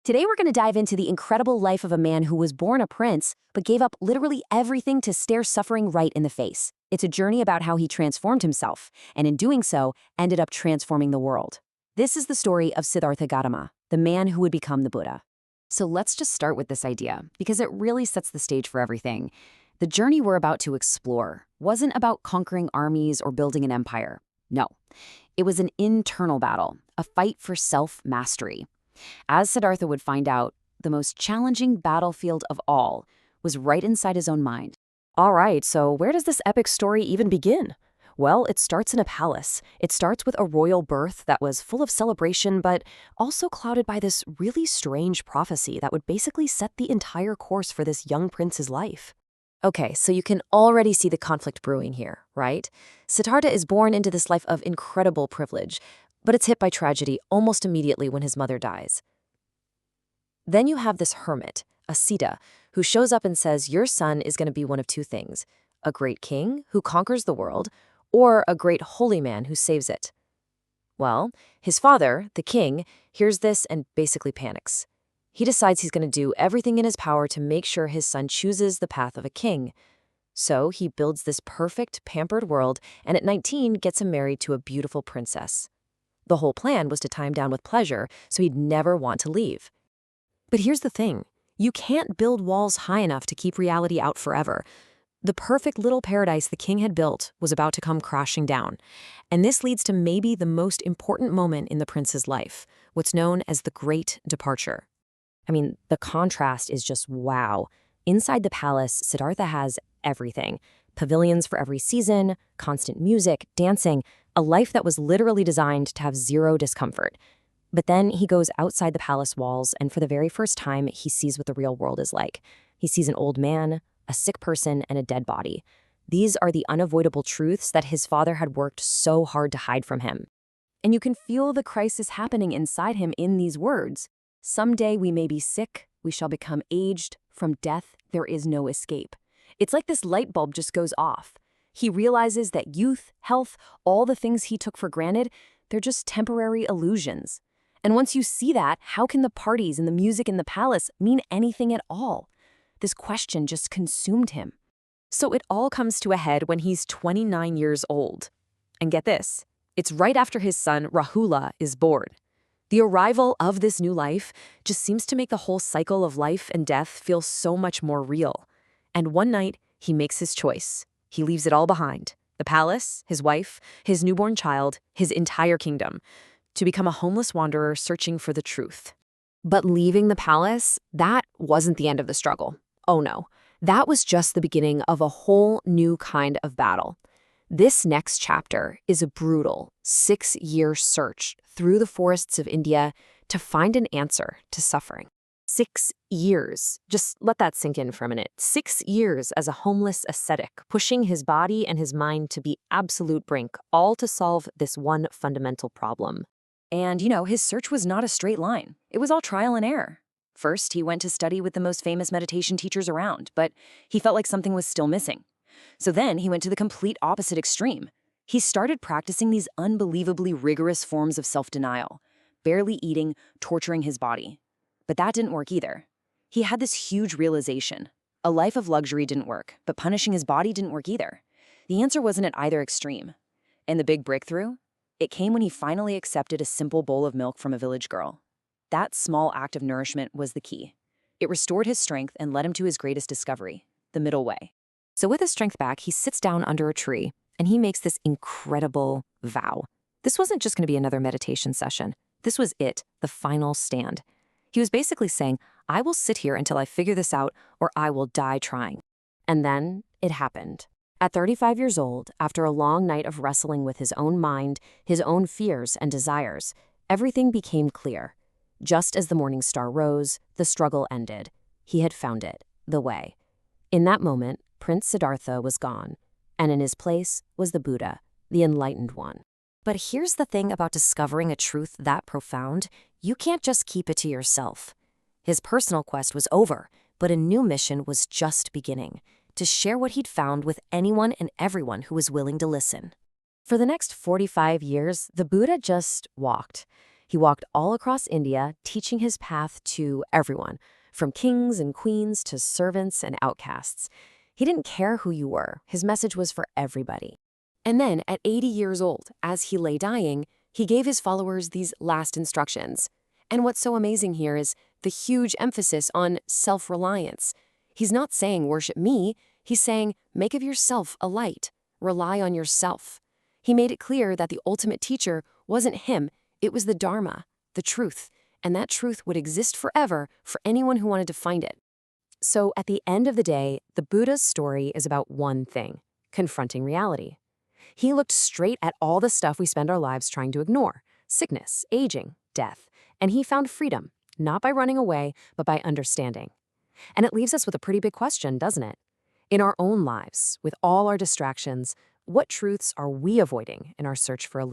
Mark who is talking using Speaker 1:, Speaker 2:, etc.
Speaker 1: Today we're going to dive into the incredible life of a man who was born a prince, but gave up literally everything to stare suffering right in the face. It's a journey about how he transformed himself, and in doing so, ended up transforming the world. This is the story of Siddhartha Gautama, the man who would become the Buddha. So let's just start with this idea, because it really sets the stage for everything. The journey we're about to explore wasn't about conquering armies or building an empire. No, it was an internal battle, a fight for self-mastery. As Siddhartha would find out, the most challenging battlefield of all was right inside his own mind.
Speaker 2: All right, so where does this epic story even begin? Well, it starts in a palace. It starts with a royal birth that was full of celebration, but also clouded by this really strange prophecy that would basically set the entire course for this young prince's life. Okay, so you can already see the conflict brewing here, right? Siddhartha is born into this life of incredible privilege, but it's hit by tragedy almost immediately when his mother dies. Then you have this hermit, a Siddha, who shows up and says your son is going to be one of two things: a great king who conquers the world, or a great holy man who saves it. Well, his father, the king, hears this and basically panics. He decides he's going to do everything in his power to make sure his son chooses the path of a king. So he builds this perfect, pampered world, and at 19 gets him married to a beautiful princess. The whole plan was to tie him down with pleasure so he'd never want to leave. But here's the thing. You can't build walls high enough to keep reality out forever. The perfect little paradise the king had built was about to come crashing down. And this leads to maybe the most important moment in the prince's life, what's known as the Great Departure. I mean, the contrast is just wow. Inside the palace, Siddhartha has everything. Pavilions for every season, constant music, dancing, a life that was literally designed to have zero discomfort. But then he goes outside the palace walls, and for the very first time, he sees what the real world is like. He sees an old man, a sick person, and a dead body. These are the unavoidable truths that his father had worked so hard to hide from him. And you can feel the crisis happening inside him in these words. Someday we may be sick, we shall become aged, from death there is no escape. It's like this light bulb just goes off. He realizes that youth, health, all the things he took for granted, they're just temporary illusions. And once you see that, how can the parties and the music in the palace mean anything at all? This question just consumed him. So it all comes to a head when he's 29 years old. And get this, it's right after his son Rahula is born. The arrival of this new life just seems to make the whole cycle of life and death feel so much more real. And one night, he makes his choice. He leaves it all behind: the palace, his wife, his newborn child, his entire kingdom, to become a homeless wanderer searching for the truth. But leaving the palace, that wasn't the end of the struggle. Oh no, that was just the beginning of a whole new kind of battle. This next chapter is a brutal 6-year search through the forests of India to find an answer to suffering. 6 years. Just let that sink in for a minute. 6 years as a homeless ascetic, pushing his body and his mind to the absolute brink, all to solve this one fundamental problem. And, his search was not a straight line. It was all trial and error. First, he went to study with the most famous meditation teachers around, but he felt like something was still missing. So then he went to the complete opposite extreme. He started practicing these unbelievably rigorous forms of self-denial, barely eating, torturing his body. But that didn't work either. He had this huge realization. A life of luxury didn't work, but punishing his body didn't work either. The answer wasn't at either extreme. And the big breakthrough? It came when he finally accepted a simple bowl of milk from a village girl. That small act of nourishment was the key. It restored his strength and led him to his greatest discovery, the middle way. So with his strength back, he sits down under a tree, and he makes this incredible vow. This wasn't just going to be another meditation session. This was it, the final stand. He was basically saying, I will sit here until I figure this out, or I will die trying. And then it happened. At 35 years old, after a long night of wrestling with his own mind, his own fears and desires, everything became clear. Just as the morning star rose, the struggle ended. He had found it, the way. In that moment, Prince Siddhartha was gone, and in his place was the Buddha, the enlightened one. But here's the thing about discovering a truth that profound: you can't just keep it to yourself. His personal quest was over, but a new mission was just beginning: to share what he'd found with anyone and everyone who was willing to listen. For the next 45 years, the Buddha just walked.
Speaker 1: He walked all across India, teaching his path to everyone, from kings and queens to servants and outcasts. He didn't care who you were. His message was for everybody. And then, at 80 years old, as he lay dying, he gave his followers these last instructions. And what's so amazing here is the huge emphasis on self-reliance. He's not saying worship me, he's saying make of yourself a light, rely on yourself. He made it clear that the ultimate teacher wasn't him, it was the Dharma, the truth, and that truth would exist forever for anyone who wanted to find it. So at the end of the day, the Buddha's story is about one thing: confronting reality. He looked straight at all the stuff we spend our lives trying to ignore: sickness, aging, death, and he found freedom, not by running away, but by understanding. And it leaves us with a pretty big question, doesn't it? In our own lives, with all our distractions, what truths are we avoiding in our search for a